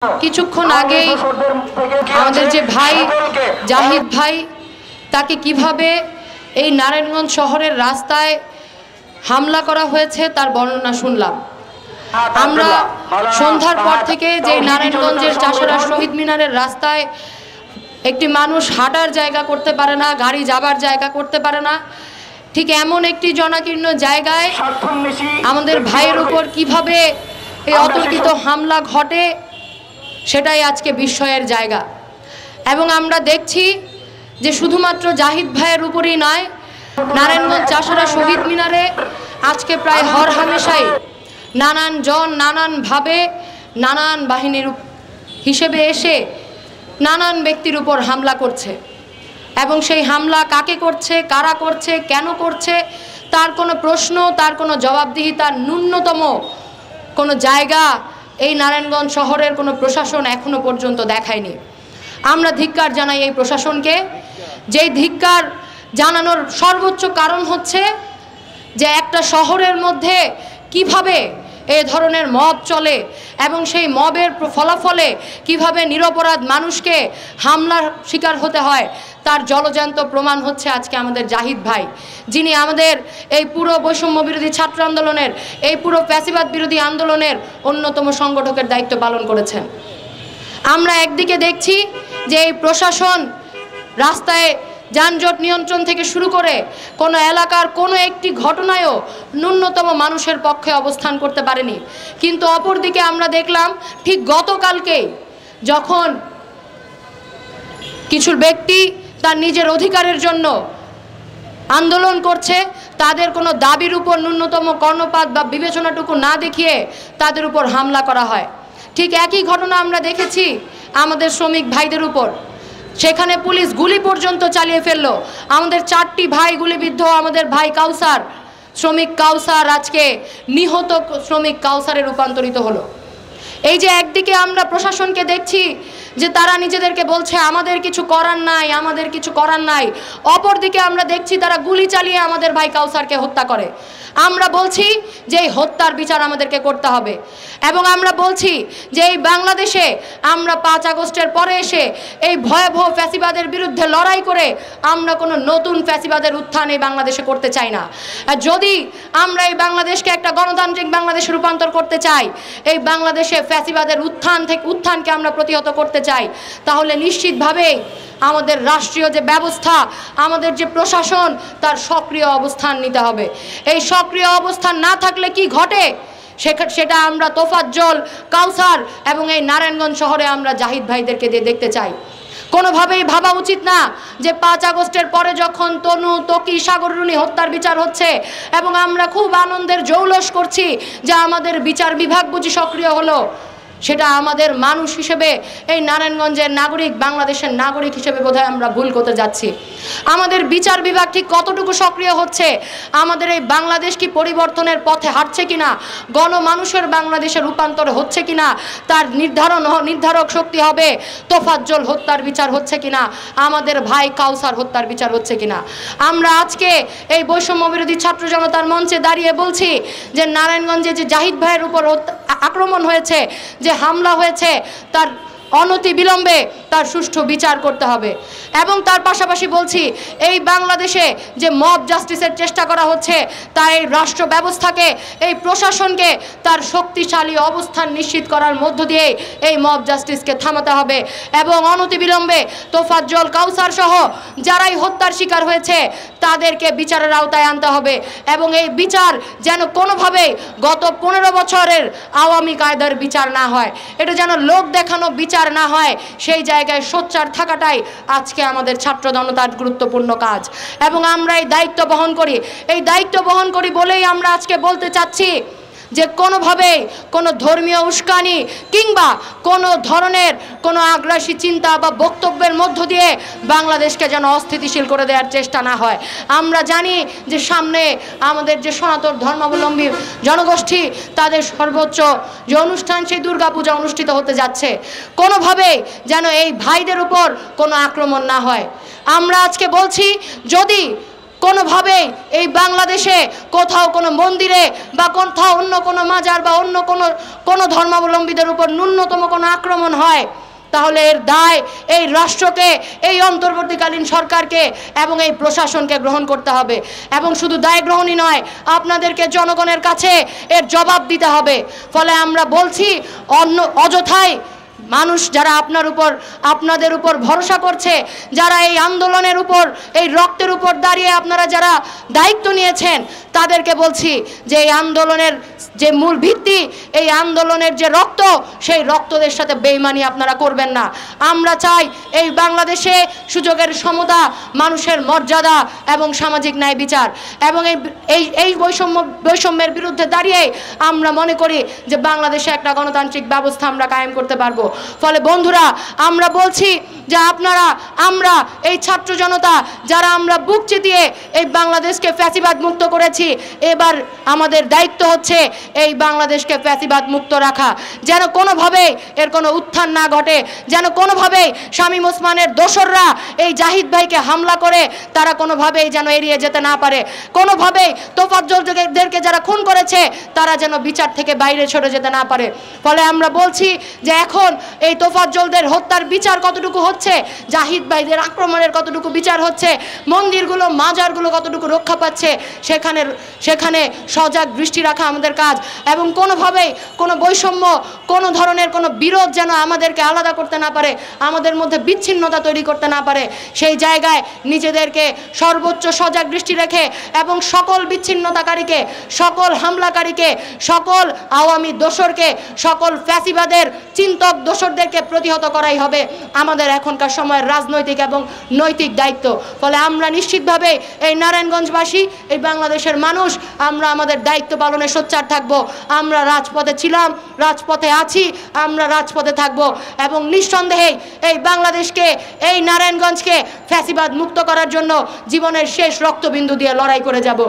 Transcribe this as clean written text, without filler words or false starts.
কিছুক্ষণ আগেই আমাদের যে ভাই জাহিদ ভাই তাকে কিভাবে এই নারায়ণগঞ্জ শহরের রাস্তায় হামলা করা হয়েছে তার বর্ণনা শুনলাম। আমরা সন্ধ্যার পর থেকে যে নারায়ণগঞ্জের চাষারা শহীদ মিনারের রাস্তায় একটি মানুষ হাঁটার জায়গা করতে পারে না, গাড়ি যাবার জায়গা করতে পারে না, ঠিক এমন একটি জনাকীর্ণ জায়গায় আমাদের ভাইয়ের উপর কিভাবে এই অতর্কিত হামলা ঘটে সেটাই আজকে বিস্ময়ের জায়গা। এবং আমরা দেখছি যে শুধুমাত্র জাহিদ ভাইয়ের উপরই নয়, নারায়ণগঞ্জ চাষারা শহীদ মিনারে আজকে প্রায় হরহামেশাই নানান জন নানানভাবে নানান বাহিনীর হিসেবে এসে নানান ব্যক্তির উপর হামলা করছে। এবং সেই হামলা কাকে করছে, কারা করছে, কেন করছে তার কোনো প্রশ্ন, তার কোনো জবাবদিহি, তার ন্যূনতম কোনো জায়গা এই নারায়ণগঞ্জ শহরের কোনো প্রশাসন এখনো পর্যন্ত দেখায়নি। আমরা ধিক্কার জানাই এই প্রশাসনকে। যেই ধিক্কার জানানোর সর্বোচ্চ কারণ হচ্ছে যে একটা শহরের মধ্যে কিভাবে এ ধরনের মব চলে এবং সেই মবের ফলাফলে কিভাবে নিরপরাধ মানুষকে হামলার শিকার হতে হয় তার জলজ্যান্ত প্রমাণ হচ্ছে আজকে আমাদের জাহিদ ভাই, যিনি আমাদের এই পুরো বৈষম্য বিরোধী ছাত্র আন্দোলনের, এই পুরো ফ্যাসিবাদ বিরোধী আন্দোলনের অন্যতম সংগঠকের দায়িত্ব পালন করেছেন। আমরা একদিকে দেখছি যে এই প্রশাসন রাস্তায় যানজট নিয়ন্ত্রণ থেকে শুরু করে কোনো এলাকার কোনো একটি ঘটনায়ও ন্যূনতম মানুষের পক্ষে অবস্থান করতে পারেনি, কিন্তু অপরদিকে আমরা দেখলাম ঠিক গতকালকেই যখন কিছু ব্যক্তি তার নিজের অধিকারের জন্য আন্দোলন করছে, তাদের কোনো দাবির উপর ন্যূনতম কর্ণপাত বা বিবেচনাটুকু না দেখিয়ে তাদের উপর হামলা করা হয়। ঠিক একই ঘটনা আমরা দেখেছি আমাদের শ্রমিক ভাইদের উপর, সেখানে পুলিশ গুলি পর্যন্ত চালিয়ে ফেললো। আমাদের 4টি ভাই গুলিবিদ্ধ, আমাদের ভাই কাউসার, শ্রমিক কাউসার আজকে নিহত শ্রমিক কাউসারে রূপান্তরিত হলো। এই যে একদিকে আমরা প্রশাসনকে দেখছি যে তারা নিজেদেরকে বলছে আমাদের কিছু করার নাই, আমাদের কিছু করার নাই, অপরদিকে আমরা দেখছি তারা গুলি চালিয়ে আমাদের ভাই কাউসারকে হত্যা করে। আমরা বলছি যে এই হত্যার বিচার আমাদেরকে করতে হবে এবং আমরা বলছি যে এই বাংলাদেশে আমরা 5 আগস্টের পরে এসে এই ভয়াবহ ফ্যাসিবাদের বিরুদ্ধে লড়াই করে আমরা কোনো নতুন ফ্যাসিবাদের উত্থান এই বাংলাদেশে করতে চাই না। যদি আমরা এই বাংলাদেশকে একটা গণতান্ত্রিক বাংলাদেশে রূপান্তর করতে চাই, এই বাংলাদেশে ফ্যাসিবাদের উত্থানকে আমরা প্রতিহত করতে চাই, তাহলে নিশ্চিতভাবেই আমাদের রাষ্ট্রীয় যে ব্যবস্থা, আমাদের যে প্রশাসন, তার সক্রিয় অবস্থান নিতে হবে। এই সক্রিয় অবস্থান না থাকলে কি ঘটে সেটা আমরা তোফাজ্জল, কাউসার এবং এই নারায়ণগঞ্জ শহরে আমরা জাহিদ ভাইদেরকে দিয়ে দেখতে চাই। কোনোভাবেই ভাবা উচিত না যে 5 আগস্টের পরে যখন তনু, তকি, সাগররুনি হত্যার বিচার হচ্ছে এবং আমরা খুব আনন্দের জৌলস করছি যে আমাদের বিচার বিভাগ বুঝি সক্রিয় হলো, সেটা আমাদের মানুষ হিসেবে, এই নারায়ণগঞ্জের নাগরিক, বাংলাদেশের নাগরিক হিসেবে বোধহয় আমরা ভুল করতে যাচ্ছি। আমাদের বিচার বিভাগ ঠিক কতটুকু সক্রিয় হচ্ছে, আমাদের এই বাংলাদেশ কি পরিবর্তনের পথে হাঁটছে কিনা, গণমানুষের বাংলাদেশের রূপান্তর হচ্ছে কিনা তার নির্ধারক শক্তি হবে তোফাজ্জল হত্যার বিচার হচ্ছে কিনা, আমাদের ভাই কাউসার হত্যার বিচার হচ্ছে কিনা। আমরা আজকে এই বৈষম্য বিরোধী ছাত্র জনতার মঞ্চে দাঁড়িয়ে বলছি যে নারায়ণগঞ্জে যে জাহিদ ভাইয়ের উপর আক্রমণ হয়েছে, যে হামলা হয়েছে, তার অনতি বিলম্বে তার সুষ্ঠু বিচার করতে হবে। এবং তার পাশাপাশি বলছি এই বাংলাদেশে যে মব জাস্টিসের চেষ্টা করা হচ্ছে, তাই রাষ্ট্র ব্যবস্থাকে, এই প্রশাসনকে তার শক্তিশালী অবস্থান নিশ্চিত করার মধ্য দিয়ে এই মব জাস্টিসকে থামাতে হবে এবং অনতি বিলম্বে তোফাজ্জল, কাউসার সহ যারাই হত্যার শিকার হয়েছে তাদেরকে বিচারের আওতায় আনতে হবে এবং এই বিচার যেন কোনোভাবেই গত 15 বছরের আওয়ামী কায়দার বিচার না হয়, এটা যেন লোক দেখানো বিচার না হয়, সেই জায়গায় সোচ্চার থাকাটাই আজকে আমাদের ছাত্র জনতার গুরুত্বপূর্ণ কাজ। এবং আমরা এই দায়িত্ব বহন করি বলেই আমরা আজকে বলতে চাচ্ছি যে কোনোভাবেই কোনো ধর্মীয় উস্কানি কিংবা কোনো ধরনের কোনো আগ্রাসী চিন্তা বা বক্তব্যের মধ্য দিয়ে বাংলাদেশকে যেন অস্থিতিশীল করে দেওয়ার চেষ্টা না হয়। আমরা জানি যে সামনে আমাদের যে সনাতন ধর্মাবলম্বী জনগোষ্ঠী, তাদের সর্বোচ্চ যে অনুষ্ঠান, সেই দুর্গাপূজা অনুষ্ঠিত হতে যাচ্ছে, কোনোভাবেই যেন এই ভাইদের উপর কোনো আক্রমণ না হয়। আমরা আজকে বলছি যদি কোনোভাবেই এই বাংলাদেশে কোথাও কোনো মন্দিরে বা কোথাও অন্য কোনো মাজার বা অন্য কোনো ধর্মাবলম্বীদের উপর ন্যূনতম কোনো আক্রমণ হয়, তাহলে এর দায় এই রাষ্ট্রকে, এই অন্তর্বর্তীকালীন সরকারকে এবং এই প্রশাসনকে গ্রহণ করতে হবে। এবং শুধু দায় গ্রহণই নয়, আপনাদেরকে জনগণের কাছে এর জবাব দিতে হবে। ফলে আমরা বলছি, অযথাই মানুষ যারা আপনাদের উপর ভরসা করছে, যারা এই আন্দোলনের উপর, এই রক্তের উপর দাঁড়িয়ে আপনারা যারা দায়িত্ব নিয়েছেন, তাদেরকে বলছি যে এই আন্দোলনের যে মূল ভিত্তি, এই আন্দোলনের যে রক্ত, সেই রক্তদের সাথে বেইমানি আপনারা করবেন না। আমরা চাই এই বাংলাদেশে সুযোগের সমতা, মানুষের মর্যাদা এবং সামাজিক ন্যায় বিচার, এবং এই বৈষম্যের বিরুদ্ধে দাঁড়িয়ে আমরা মনে করি যে বাংলাদেশে একটা গণতান্ত্রিক ব্যবস্থা আমরা কায়েম করতে পারবো। ফলে বন্ধুরা, আমরা বলছি যে আমরা এই ছাত্র জনতা যারা আমরা বুক চিতিয়ে এই বাংলাদেশকে ফ্যাসিবাদ মুক্ত করেছি, এবার আমাদের দায়িত্ব হচ্ছে এই বাংলাদেশকে ফ্যাসিবাদ মুক্ত রাখা, যেন কোনোভাবেই এর কোনো উত্থান না ঘটে, যেন কোনোভাবেই শামীম ওসমানের দোসররা এই জাহিদ ভাইকে হামলা করে তারা কোনোভাবেই যেন এড়িয়ে যেতে না পারে, কোনোভাবেই তোফাজ্জলদেরকে যারা খুন করেছে তারা যেন বিচার থেকে বাইরে সরে যেতে না পারে। ফলে আমরা বলছি যে এখন এই তোফাজ্জলদের হত্যার বিচার কতটুকু হচ্ছে, জাহিদ ভাইদের আক্রমণের কতটুকু বিচার হচ্ছে, মন্দিরগুলো, মাজারগুলো কতটুকু রক্ষা পাচ্ছে, সেখানে সজাগ দৃষ্টি রাখা আমাদের কাজ। এবং কোনোভাবেই কোনো বৈষম্য, কোনো ধরনের কোনো বিরোধ যেন আমাদেরকে আলাদা করতে না পারে, আমাদের মধ্যে বিচ্ছিন্নতা তৈরি করতে না পারে, সেই জায়গায় নিজেদেরকে সর্বোচ্চ সজাগ দৃষ্টি রেখে এবং সকল বিচ্ছিন্নতাকারীকে, সকল হামলাকারীকে, সকল আওয়ামী দোসরকে, সকল ফ্যাসিবাদের চিন্তক দোসরদেরকে প্রতিহত করাই হবে আমাদের এখনকার সময়ের রাজনৈতিক এবং নৈতিক দায়িত্ব। ফলে আমরা নিশ্চিতভাবে এই নারায়ণগঞ্জবাসী, এই বাংলাদেশের মানুষ, আমরা আমাদের দায়িত্ব পালনে সোচ্চার থাকব। আমরা রাজপথে ছিলাম, রাজপথে আছি, আমরা রাজপথে থাকব এবং নিঃসন্দেহে এই বাংলাদেশকে, এই নারায়ণগঞ্জকে ফ্যাসিবাদ মুক্ত করার জন্য জীবনের শেষ রক্তবিন্দু দিয়ে লড়াই করে যাব।